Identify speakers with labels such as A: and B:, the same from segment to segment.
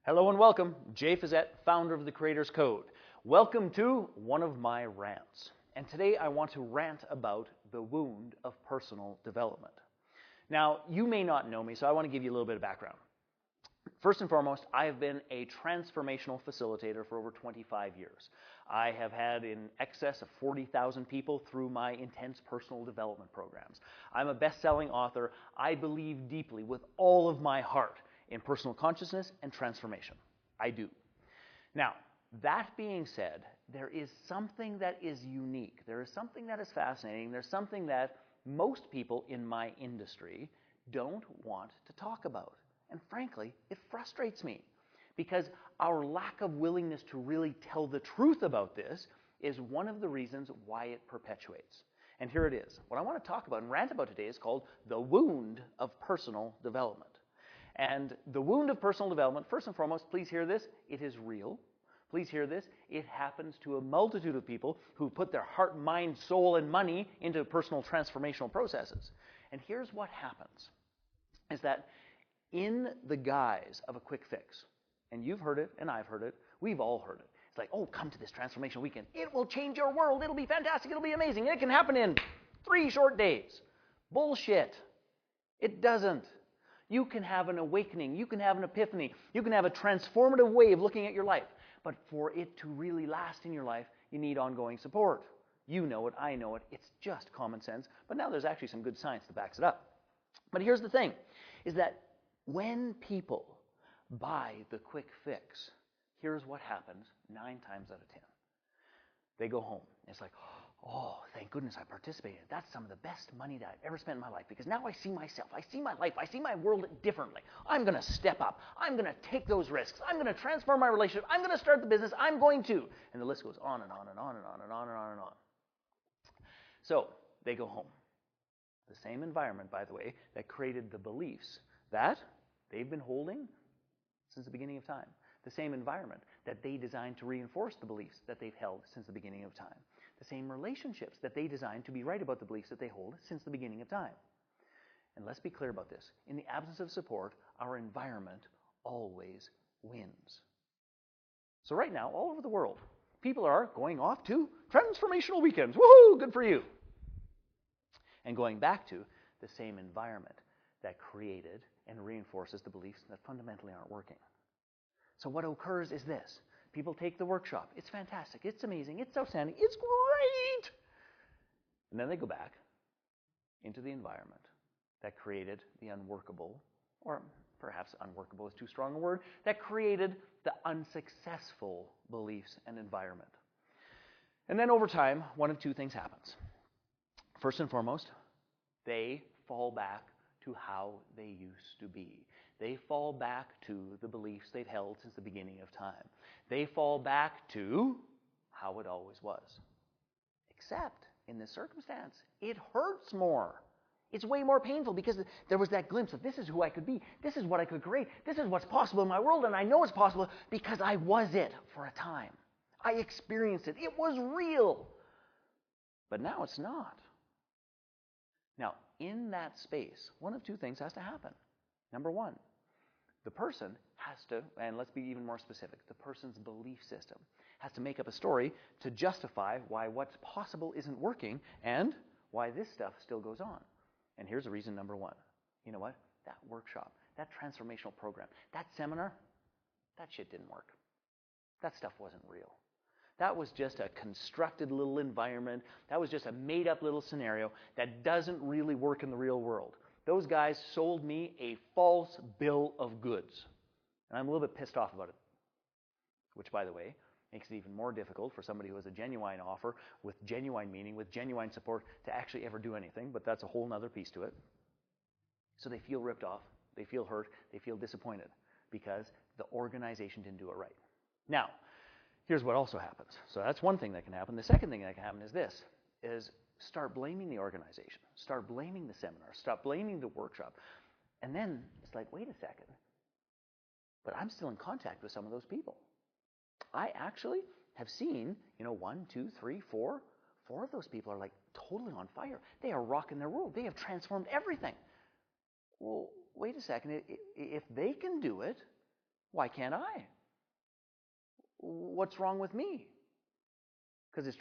A: Hello and welcome. Jay Fizzette, founder of the Creators Code. Welcome to one of my rants. And today I want to rant about the wound of personal development. Now, you may not know me, so I want to give you a little bit of background. First and foremost, I have been a transformational facilitator for over 25 years. I have had in excess of 40,000 people through my intense personal development programs. I'm a best-selling author. I believe deeply with all of my heart in personal consciousness and transformation. I do. Now, that being said, there is something that is unique. There is something that is fascinating. There's something that most people in my industry don't want to talk about. And frankly, it frustrates me because our lack of willingness to really tell the truth about this is one of the reasons why it perpetuates. And here it is. What I want to talk about and rant about today is called the wound of personal development. And the wound of personal development, first and foremost, please hear this, it is real. Please hear this, it happens to a multitude of people who put their heart, mind, soul, and money into personal transformational processes. And here's what happens, is that in the guise of a quick fix, and you've heard it, and I've heard it, we've all heard it. It's like, oh, come to this transformation weekend. It will change your world. It'll be fantastic. It'll be amazing. It can happen in 3 short days. Bullshit. It doesn't. You can have an awakening. You can have an epiphany. You can have a transformative way of looking at your life. But for it to really last in your life, you need ongoing support. You know it. I know it. It's just common sense. But now there's actually some good science that backs it up. But here's the thing, is that when people buy the quick fix, here's what happens 9 times out of 10. They go home. It's like, oh, thank goodness I participated. That's some of the best money that I've ever spent in my life because now I see myself, I see my life, I see my world differently. I'm going to step up. I'm going to take those risks. I'm going to transform my relationship. I'm going to start the business. I'm going to. And the list goes on and on and on and on and on and on and on. So they go home. The same environment, by the way, that created the beliefs that they've been holding since the beginning of time. The same environment that they designed to reinforce the beliefs that they've held since the beginning of time. The same relationships that they designed to be right about the beliefs that they hold since the beginning of time. And let's be clear about this. In the absence of support, our environment always wins. So right now, all over the world, people are going off to transformational weekends. Woohoo! Good for you. And going back to the same environment that created and reinforces the beliefs that fundamentally aren't working. So what occurs is this. People take the workshop. It's fantastic. It's amazing. It's outstanding. It's great. And then they go back into the environment that created the unworkable, or perhaps unworkable is too strong a word, that created the unsuccessful beliefs and environment. And then over time, one of two things happens. First and foremost, they fall back to how they used to be. They fall back to the beliefs they've held since the beginning of time. They fall back to how it always was. Except, in this circumstance, it hurts more. It's way more painful because there was that glimpse of this is who I could be. This is what I could create. This is what's possible in my world, and I know it's possible because I was it for a time. I experienced it. It was real. But now it's not. Now, in that space, one of two things has to happen. Number one, the person has to, and let's be even more specific, the person's belief system has to make up a story to justify why what's possible isn't working and why this stuff still goes on. And here's the reason number one. You know what? That workshop, that transformational program, that seminar, that shit didn't work. That stuff wasn't real. That was just a constructed little environment. That was just a made-up little scenario that doesn't really work in the real world. Those guys sold me a false bill of goods. And I'm a little bit pissed off about it. Which, by the way, makes it even more difficult for somebody who has a genuine offer with genuine meaning, with genuine support to actually ever do anything. But that's a whole other piece to it. So they feel ripped off. They feel hurt. They feel disappointed because the organization didn't do it right. Now, here's what also happens. So that's one thing that can happen. The second thing that can happen is this, is start blaming the organization, start blaming the seminar, start blaming the workshop. And then it's like, wait a second, but I'm still in contact with some of those people. I actually have seen, 1, 2, 3, 4 of those people are like totally on fire. They are rocking their world. They have transformed everything. Well, wait a second. If they can do it, Why can't I? What's wrong with me? Because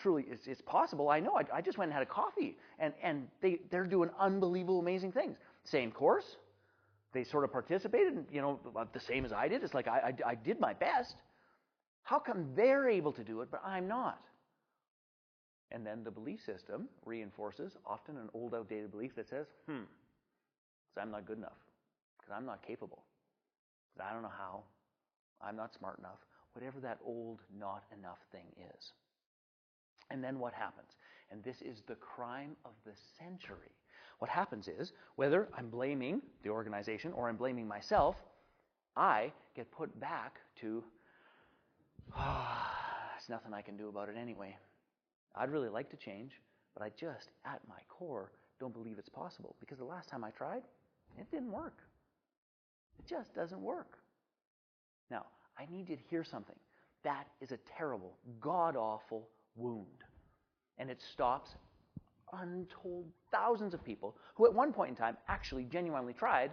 A: it's possible. I know. I just went and had a coffee, and they're doing unbelievable, amazing things. Same course. They sort of participated, the same as I did. It's like I did my best. How come they're able to do it, but I'm not? And then the belief system reinforces often an old, outdated belief that says, because I'm not good enough, because I'm not capable, because I don't know how, I'm not smart enough, whatever that old not enough thing is. And then what happens? And this is the crime of the century. What happens is, whether I'm blaming the organization or I'm blaming myself, I get put back to, there's nothing I can do about it anyway. I'd really like to change, but I just, at my core, don't believe it's possible. Because the last time I tried, it didn't work. It just doesn't work. Now, I need you to hear something. That is a terrible, god-awful wound. And it stops untold thousands of people who at one point in time actually genuinely tried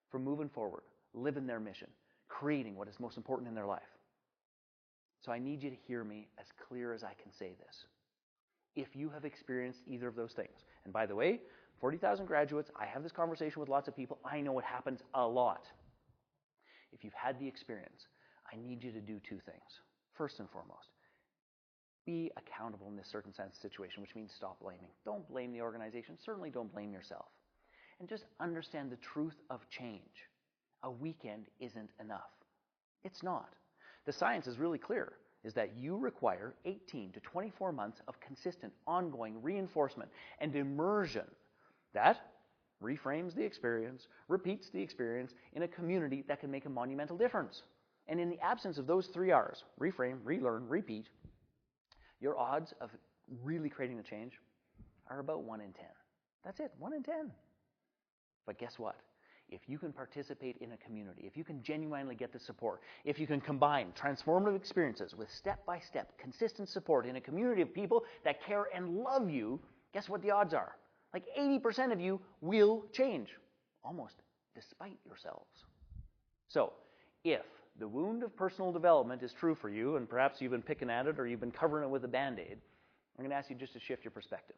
A: from moving forward, living their mission, creating what is most important in their life. So I need you to hear me as clear as I can say this. If you have experienced either of those things, and by the way, 40,000 graduates, I have this conversation with lots of people, I know it happens a lot. If you've had the experience, I need you to do two things. First and foremost, be accountable in this certain sense situation, which means stop blaming. Don't blame the organization. Certainly don't blame yourself. And just understand the truth of change. A weekend isn't enough. It's not. The science is really clear, is that you require 18 to 24 months of consistent, ongoing reinforcement and immersion that reframes the experience, repeats the experience in a community that can make a monumental difference. And in the absence of those 3 R's, reframe, relearn, repeat, your odds of really creating the change are about 1 in 10. That's it, 1 in 10. But guess what? If you can participate in a community, if you can genuinely get the support, if you can combine transformative experiences with step-by-step consistent support in a community of people that care and love you, guess what the odds are? Like 80% of you will change, almost despite yourselves. So, if the wound of personal development is true for you, and perhaps you've been picking at it or you've been covering it with a Band-Aid, I'm going to ask you just to shift your perspective.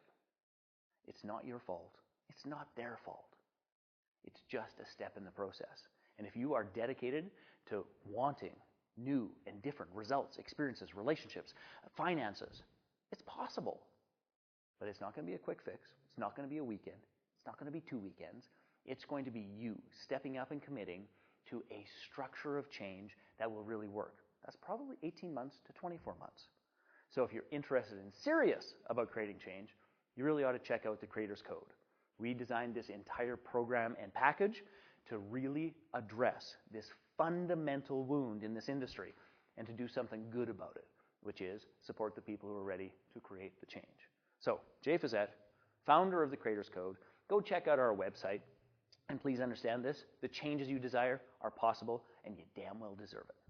A: It's not your fault. It's not their fault. It's just a step in the process. And if you are dedicated to wanting new and different results, experiences, relationships, finances, it's possible. But it's not going to be a quick fix. It's not going to be a weekend. It's not going to be 2 weekends. It's going to be you stepping up and committing to a structure of change that will really work. That's probably 18 months to 24 months. So if you're interested and serious about creating change, you really ought to check out the Creator's Code. We designed this entire program and package to really address this fundamental wound in this industry and to do something good about it, which is support the people who are ready to create the change. So, Jay Fiset, founder of the Creator's Code, go check out our website, and please understand this, the changes you desire are possible, and you damn well deserve it.